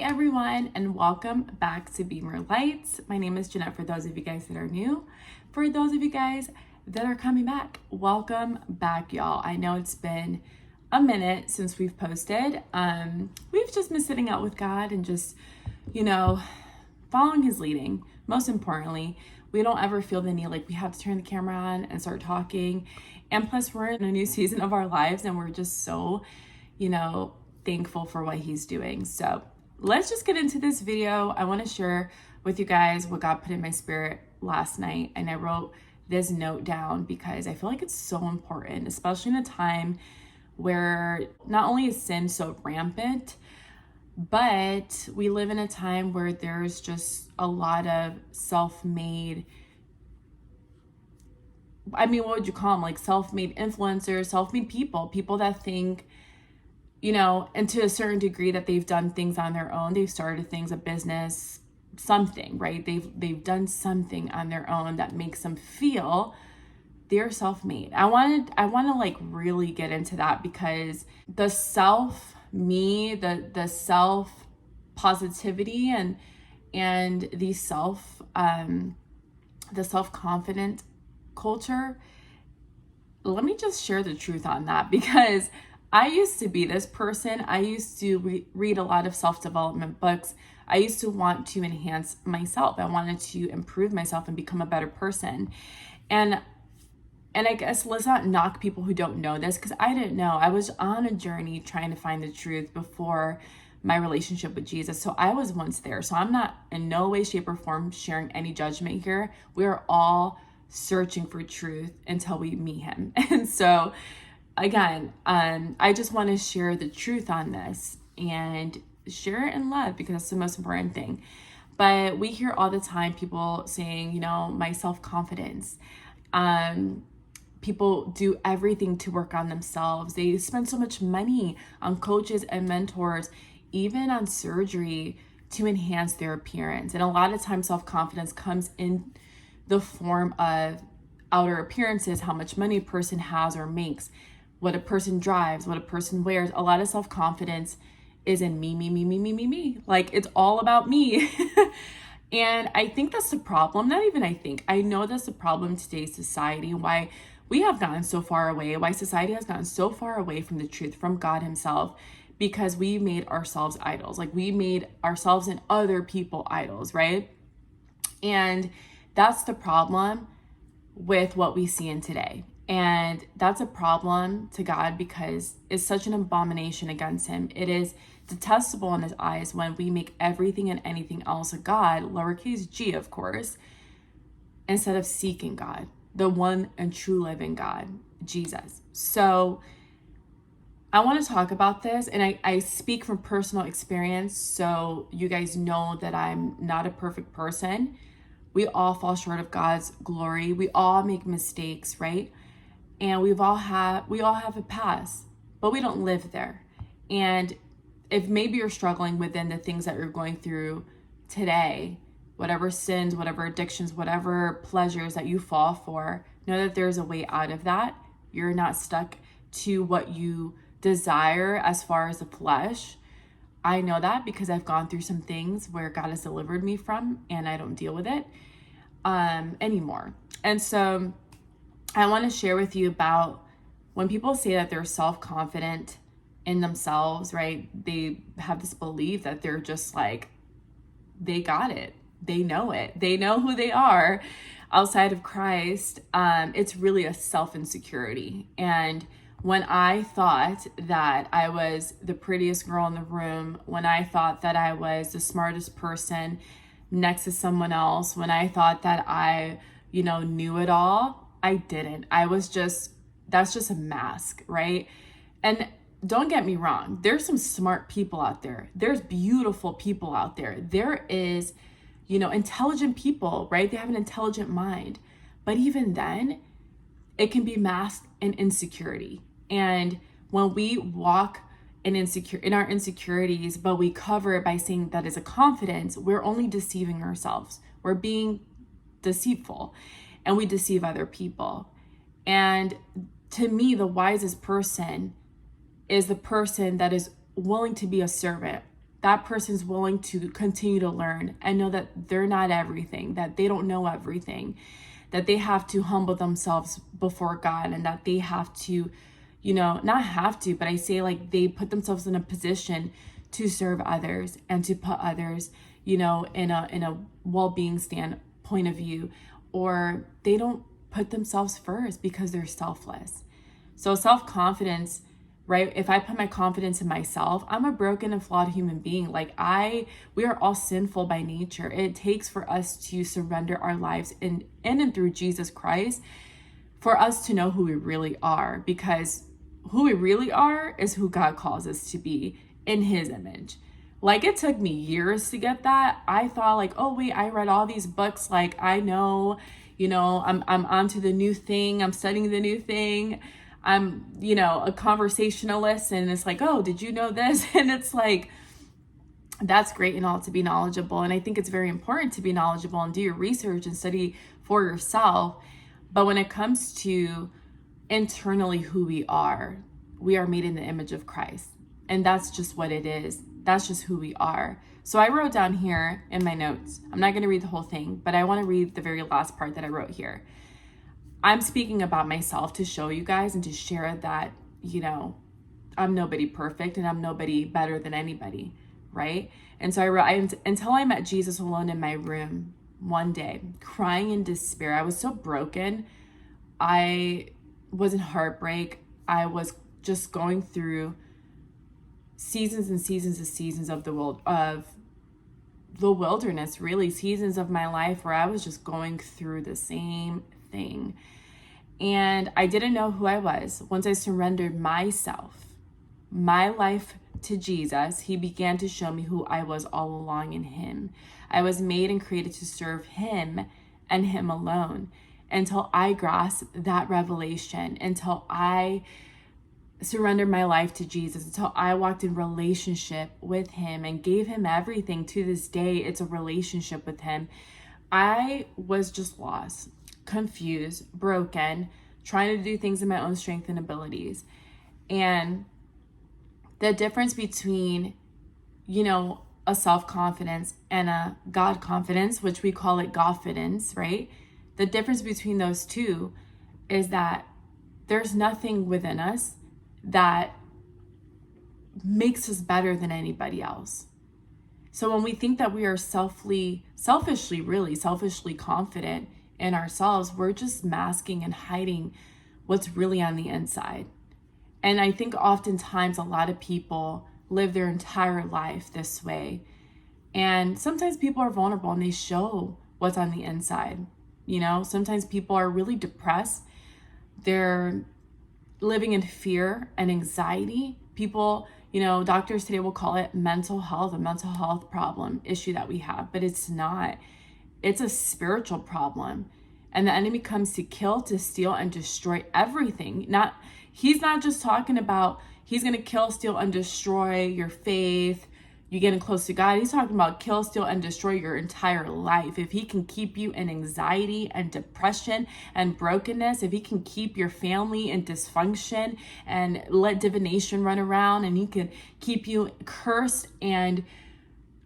everyone, and welcome back to Beamer Lights. My name is Jeanette for those of you guys that are new. For those of you guys that are coming back, welcome back, y'all. I know it's been a minute since we've posted. We've just been sitting out with God and just, following his leading. Most importantly, we don't ever feel the need like we have to turn the camera on and start talking. And plus, we're in a new season of our lives and we're just so, thankful for what he's doing. So let's just get into this video. I want to share with you guys what God put in my spirit last night. And I wrote this note down because I feel like it's so important, especially in a time where not only is sin so rampant, but we live in a time where there's just a lot of self-made, what would you call them? Like self-made influencers, self-made people that think, and to a certain degree that they've done things on their own. They've started things, a business, something, right? They've done something on their own that makes them feel they're self-made. I want to like really get into that because the self-me, the self-positivity and the self-confident culture. Let me just share the truth on that because I used to be this person. I used to read a lot of self-development books. I used to want to enhance myself. I wanted to improve myself and become a better person. And I guess let's not knock people who don't know this because I didn't know. I was on a journey trying to find the truth before my relationship with Jesus. So I was once there. So I'm not in no way, shape, or form sharing any judgment here. We are all searching for truth until we meet him. And so again, I just want to share the truth on this and share it in love because that's the most important thing. But we hear all the time people saying, my self-confidence. People do everything to work on themselves. They spend so much money on coaches and mentors, even on surgery to enhance their appearance. And a lot of times self-confidence comes in the form of outer appearances, how much money a person has or makes, what a person drives, what a person wears. A lot of self-confidence is in me. Like it's all about me. And I think that's the problem. Not even I know that's the problem in today's society, why we have gotten so far away, why society has gotten so far away from the truth, from God himself, because we made ourselves idols. Like we made ourselves and other people idols, right? And that's the problem with what we see in today. And that's a problem to God because it's such an abomination against him. It is detestable in his eyes when we make everything and anything else a God, lowercase g, of course, instead of seeking God, the one and true living God, Jesus. So I want to talk about this, and I speak from personal experience, so you guys know that I'm not a perfect person. We all fall short of God's glory. We all make mistakes, right? And we all have a past, but we don't live there. And if maybe you're struggling within the things that you're going through today, whatever sins, whatever addictions, whatever pleasures that you fall for, know that there's a way out of that. You're not stuck to what you desire as far as the flesh. I know that because I've gone through some things where God has delivered me from and I don't deal with it anymore. And so I want to share with you about when people say that they're self-confident in themselves, right? They have this belief that they're just like, they got it. They know it. They know who they are outside of Christ. It's really a self-insecurity. And when I thought that I was the prettiest girl in the room, when I thought that I was the smartest person next to someone else, when I thought that I, knew it all, I didn't. That's just a mask, right? And don't get me wrong. There's some smart people out there. There's beautiful people out there. There is, intelligent people, right? They have an intelligent mind. But even then, it can be masked in insecurity. And when we walk in our insecurities, but we cover it by saying that is a confidence, we're only deceiving ourselves. We're being deceitful and we deceive other people. And to me, the wisest person is the person that is willing to be a servant, that person's willing to continue to learn and know that they're not everything, that they don't know everything, that they have to humble themselves before God, and that they have to, not have to, but I say like they put themselves in a position to serve others and to put others, in a well-being point of view, or they don't put themselves first because they're selfless. So self-confidence, right? If I put my confidence in myself, I'm a broken and flawed human being. We are all sinful by nature. It takes for us to surrender our lives in and through Jesus Christ for us to know who we really are, because who we really are is who God calls us to be in his image. It took me years to get that. I thought oh wait, I read all these books. I know, I'm onto the new thing. I'm studying the new thing. I'm, a conversationalist, and it's oh, did you know this? And it's that's great and all to be knowledgeable. And I think it's very important to be knowledgeable and do your research and study for yourself. But when it comes to internally who we are made in the image of Christ. And that's just what it is. That's just who we are. So I wrote down here in my notes, I'm not going to read the whole thing, but I want to read the very last part that I wrote here. I'm speaking about myself to show you guys and to share that, I'm nobody perfect and I'm nobody better than anybody, right? And so I wrote, until I met Jesus alone in my room one day, crying in despair. I was so broken. I was in heartbreak. I was just going through seasons and seasons of the wilderness, really, seasons of my life where I was just going through the same thing. And I didn't know who I was. Once I surrendered myself, my life to Jesus, he began to show me who I was all along in him. I was made and created to serve him and him alone. Until I grasped that revelation, until I surrendered my life to Jesus, until I walked in relationship with him and gave him everything. To this day, it's a relationship with him. I was just lost, confused, broken, trying to do things in my own strength and abilities. And the difference between, a self-confidence and a God confidence, which we call it Godfidence, right? The difference between those two is that there's nothing within us that makes us better than anybody else. So when we think that we are selfishly confident in ourselves, we're just masking and hiding what's really on the inside. And I think oftentimes a lot of people live their entire life this way. And sometimes people are vulnerable and they show what's on the inside. Sometimes people are really depressed. They're living in fear and anxiety. People, doctors today will call it mental health, a mental health issue that we have, but it's not. It's a spiritual problem. And the enemy comes to kill, to steal, and destroy everything. He's not just talking about he's going to kill, steal, and destroy your faith, you getting close to God. He's talking about kill, steal, and destroy your entire life. If he can keep you in anxiety and depression and brokenness, if he can keep your family in dysfunction and let divination run around, and he can keep you cursed and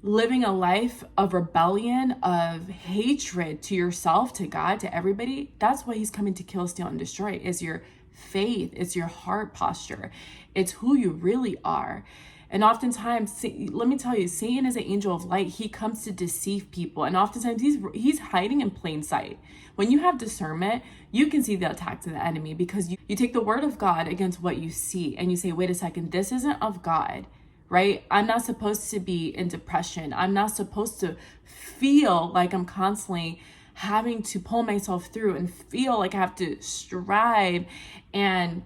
living a life of rebellion, of hatred to yourself, to God, to everybody, that's what he's coming to kill, steal, and destroy, is your faith. It's your heart posture. It's who you really are. And oftentimes, let me tell you, Satan is an angel of light. He comes to deceive people. And oftentimes he's hiding in plain sight. When you have discernment, you can see the attacks of the enemy, because you take the word of God against what you see and you say, wait a second, this isn't of God, right? I'm not supposed to be in depression. I'm not supposed to feel like I'm constantly having to pull myself through and feel like I have to strive and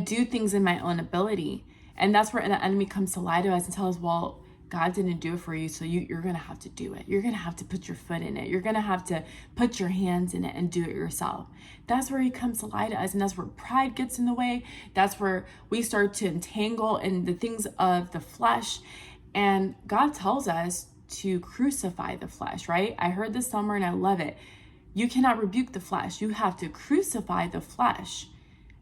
do things in my own ability. And that's where the enemy comes to lie to us and tell us, well, God didn't do it for you, so you're going to have to do it. You're going to have to put your foot in it. You're going to have to put your hands in it and do it yourself. That's where he comes to lie to us, and that's where pride gets in the way. That's where we start to entangle in the things of the flesh. And God tells us to crucify the flesh, right? I heard this somewhere and I love it. You cannot rebuke the flesh. You have to crucify the flesh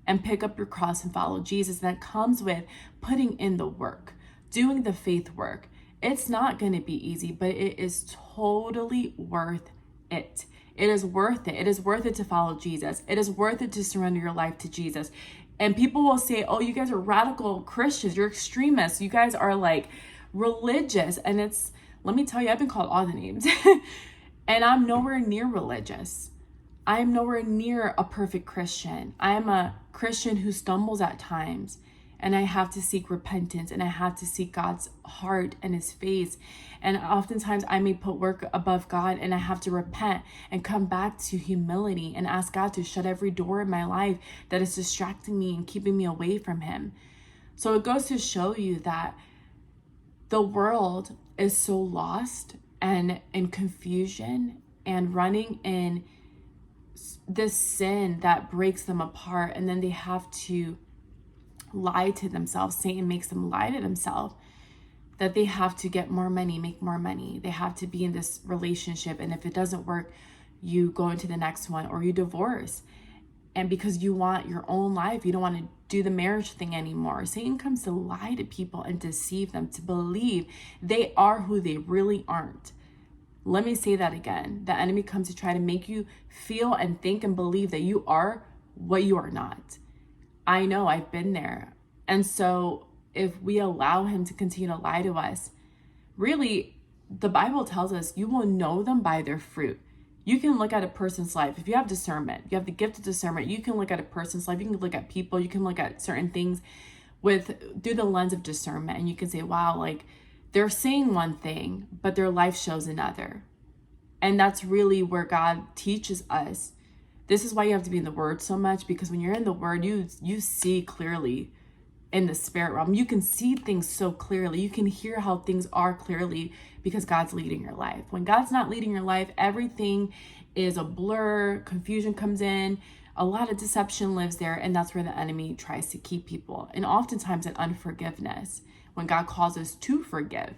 and pick up your cross and follow Jesus. And that comes with putting in the work, doing the faith work. It's not going to be easy, but it is totally worth it. It is worth it. It is worth it to follow Jesus. It is worth it to surrender your life to Jesus. And people will say, oh, you guys are radical Christians. You're extremists. You guys are like religious. And let me tell you, I've been called all the names. And I'm nowhere near religious. I'm nowhere near a perfect Christian. I am a Christian who stumbles at times. And I have to seek repentance, and I have to seek God's heart and his face. And oftentimes I may put work above God, and I have to repent and come back to humility and ask God to shut every door in my life that is distracting me and keeping me away from him. So it goes to show you that the world is so lost and in confusion and running in this sin that breaks them apart. And then they have to lie to themselves. Satan makes them lie to themselves that they have to get more money, make more money. They have to be in this relationship. And if it doesn't work, you go into the next one or you divorce. And because you want your own life, you don't want to do the marriage thing anymore. Satan comes to lie to people and deceive them to believe they are who they really aren't. Let me say that again. The enemy comes to try to make you feel and think and believe that you are what you are not. I know, I've been there. And so if we allow him to continue to lie to us, really, the Bible tells us you will know them by their fruit. You can look at a person's life. If you have discernment, you have the gift of discernment, you can look at a person's life, you can look at people, you can look at certain things through the lens of discernment. And you can say, wow, like they're saying one thing, but their life shows another. And that's really where God teaches us. This is why you have to be in the Word so much, because when you're in the Word, you see clearly in the spirit realm. You can see things so clearly. You can hear how things are clearly because God's leading your life. When God's not leading your life, everything is a blur, confusion comes in, a lot of deception lives there, and that's where the enemy tries to keep people. And oftentimes in unforgiveness, when God calls us to forgive,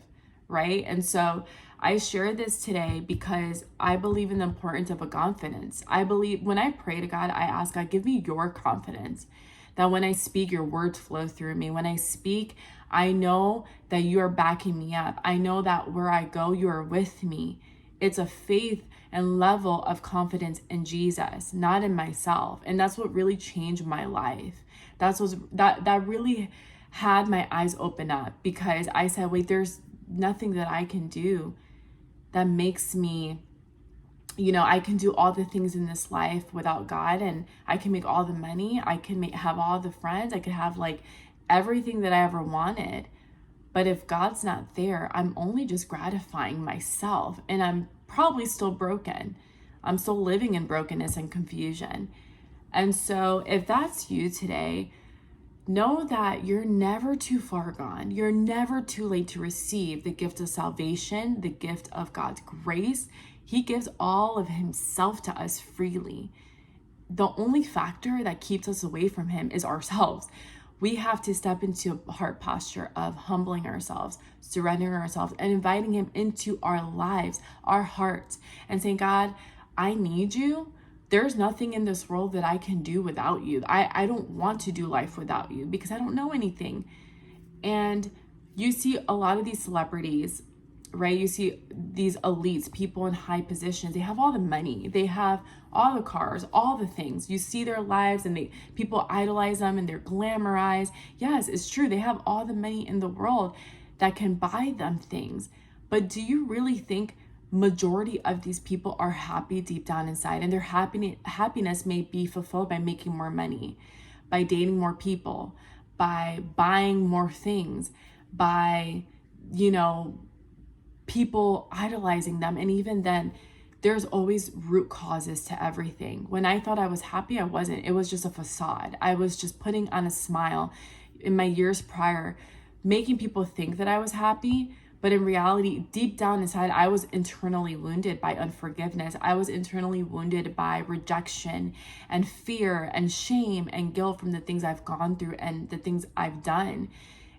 right? And so I share this today because I believe in the importance of a confidence. I believe when I pray to God, I ask God, give me your confidence. That when I speak, your words flow through me. When I speak, I know that you are backing me up. I know that where I go, you are with me. It's a faith and level of confidence in Jesus, not in myself. And that's what really changed my life. That really had my eyes open up, because I said, wait, there's nothing that I can do that makes me, I can do all the things in this life without God, and I can make all the money, I can have all the friends, I could have like everything that I ever wanted. But if God's not there, I'm only just gratifying myself, and I'm probably still broken. I'm still living in brokenness and confusion. And so if that's you today, know that you're never too far gone. You're never too late to receive the gift of salvation, the gift of God's grace. He gives all of himself to us freely. The only factor that keeps us away from him is ourselves. We have to step into a heart posture of humbling ourselves, surrendering ourselves, and inviting him into our lives, our hearts, and saying, God, I need you. There's nothing in this world that I can do without you. I don't want to do life without you because I don't know anything. And you see a lot of these celebrities, right? You see these elites, people in high positions. They have all the money. They have all the cars, all the things. You see their lives, and people idolize them and they're glamorized. Yes, it's true. They have all the money in the world that can buy them things. But do you really think majority of these people are happy deep down inside? And their happiness may be fulfilled by making more money, by dating more people, by buying more things, by, people idolizing them. And even then, there's always root causes to everything. When I thought I was happy, I wasn't. It was just a facade. I was just putting on a smile in my years prior, making people think that I was happy. But in reality, deep down inside, I was internally wounded by unforgiveness. I was internally wounded by rejection and fear and shame and guilt from the things I've gone through and the things I've done.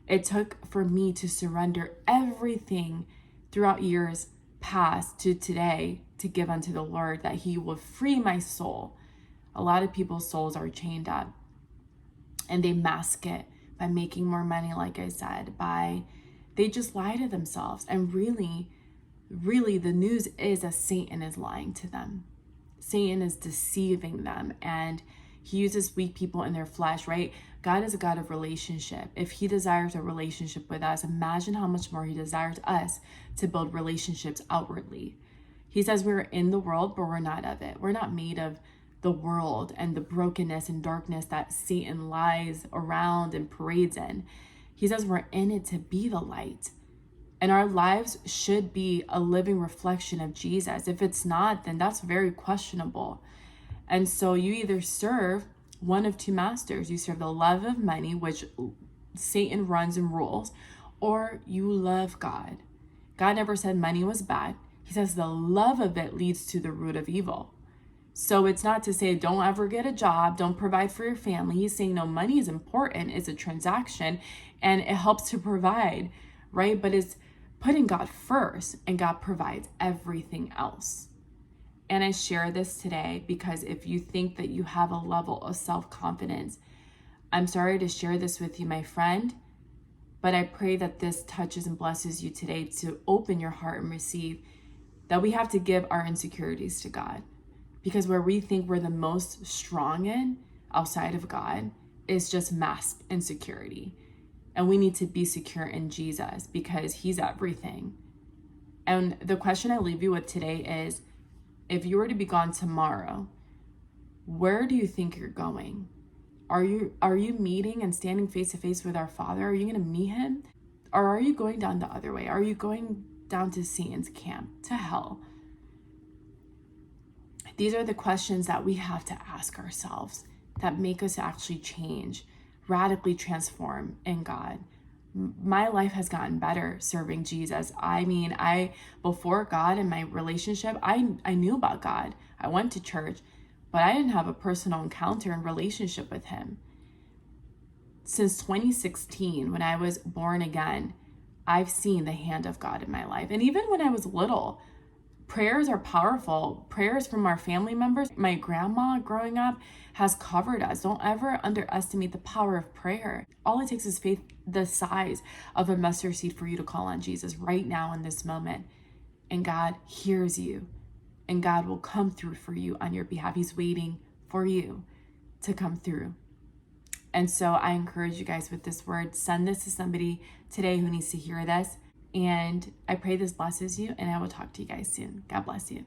It took for me to surrender everything throughout years past to today to give unto the Lord, that he will free my soul. A lot of people's souls are chained up, and they mask it by making more money, like I said, by They just lie to themselves. And really, really, the news is that Satan is lying to them. Satan is deceiving them, and he uses weak people in their flesh, right? God is a God of relationship. If he desires a relationship with us, imagine how much more he desires us to build relationships outwardly. He says we're in the world, but we're not of it. We're not made of the world and the brokenness and darkness that Satan lies around and parades in. He says we're in it to be the light. And our lives should be a living reflection of Jesus. If it's not, then that's very questionable. And so you either serve one of two masters. You serve the love of money, which Satan runs and rules, or you love God. God never said money was bad. He says the love of it leads to the root of evil. So it's not to say don't ever get a job, don't provide for your family. He's saying no, money is important, it's a transaction, and it helps to provide, right? But it's putting God first, and God provides everything else. And I share this today because if you think that you have a level of self-confidence, I'm sorry to share this with you, my friend, but I pray that this touches and blesses you today to open your heart and receive that we have to give our insecurities to God. Because where we think we're the most strong in outside of God is just masked insecurity. And we need to be secure in Jesus because he's everything. And the question I leave you with today is, if you were to be gone tomorrow, where do you think you're going? Are you meeting and standing face to face with our Father? Are you going to meet him? Or are you going down the other way? Are you going down to Satan's camp, to hell? These are the questions that we have to ask ourselves that make us actually change, radically transform in God. My life has gotten better serving Jesus. I mean, before God and my relationship, I knew about God. I went to church, but I didn't have a personal encounter and relationship with him. Since 2016, when I was born again, I've seen the hand of God in my life. And even when I was little, prayers are powerful. Prayers from our family members. My grandma growing up has covered us. Don't ever underestimate the power of prayer. All it takes is faith the size of a mustard seed for you to call on Jesus right now in this moment. And God hears you. And God will come through for you on your behalf. He's waiting for you to come through. And so I encourage you guys with this word, send this to somebody today who needs to hear this. And I pray this blesses you, and I will talk to you guys soon. God bless you.